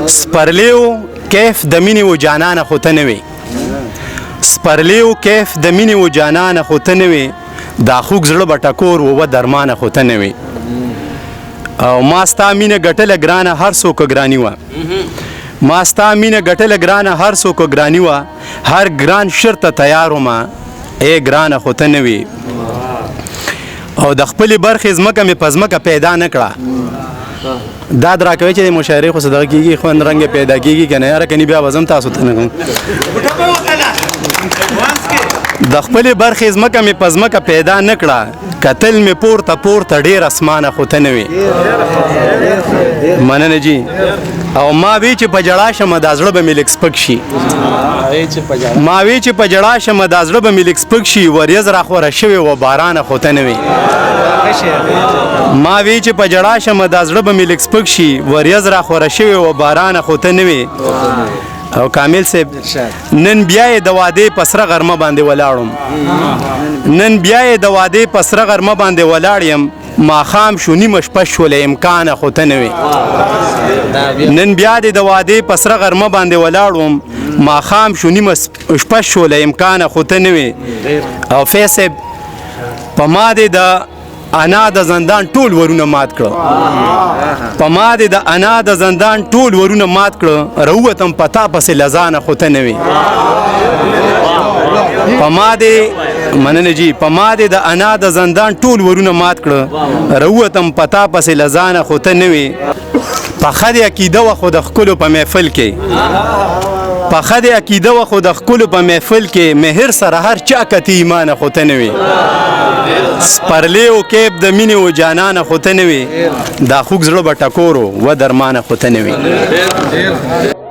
سپرلیو کیف د مینې و جانانه خو ته نه وې سپرلیو کیف د مینې و جانانه خو ته نه وې دا خوږ زړه به ټکور و درمانه خو ته نه وې او ما ستا مینه ګټله ګرانه هر څوک ګراني وه ما ستا مینه ګټله ګرانه هر څوک ګراني وه هر ګران شر ته تیار ومه ای ګرانه خو ته نه وې او د خپلې برخې ځمکه مې په ځمکه پیدا نه کړه دا درا کوي چې د مشاعرې خو صدقه کېږي خوند رنګ پیدا کېږي که نه یاره کني بیا به زم تاسو ته نه کوم د خپلې برخې ځمکه مې په ځمکه پیدا نه کړه کتل مې پورته پورته ډېر اسمانه خو ته نه وې مننه جي او ما وی چې په جړا شمه دا زړه به مې لږ سپک شي ما وی چې په جړا شمه دا زړه به مې لږ سپک شي وریځ راخوره شوې و بارانه خو ته نه وې ما وی چې په جړا شمه دا زړه به مې لږ سپک شي وریځ راخوره شوې و بارانه خو ته نه وې او کامل صاحب نن بیا یې د وادې په سره غرمه باندې ولاړم نن بیا یې د وادې په سره غرمه باندې ولاړ یم ماښام شو نیمه شپه شوله امکانه خو ته نه وې نن بیا دې د وادې په سره غرمه باندې ولاړ وم ماښام شو نیمه شپه شوله امکانه خو ته نه وې او فیض صاحب په ما دې د انا د زندان ټول ورونه مات کړه په ما دې د انا د زندان ټول ورونه مات کړه راووتم پتا پسې لزانه خو ته نه وې په ما دې مننه جي په ما دې د انا د زندان ټول ورونه مات کړه راووتم پتا پسې لزانه خو ته نه وې پخه دې عقیده وه خو د ښکلو په محفل کې پخه دې عقیده وه خو د ښکلو په محفل کې مهر سره هر چا کتې ایمانه خو ته نه وې سپرلیو کیف د مینې و جانانه خو ته نه وې دا خوږ زړه به ټکور و درمانه خو ته نه وې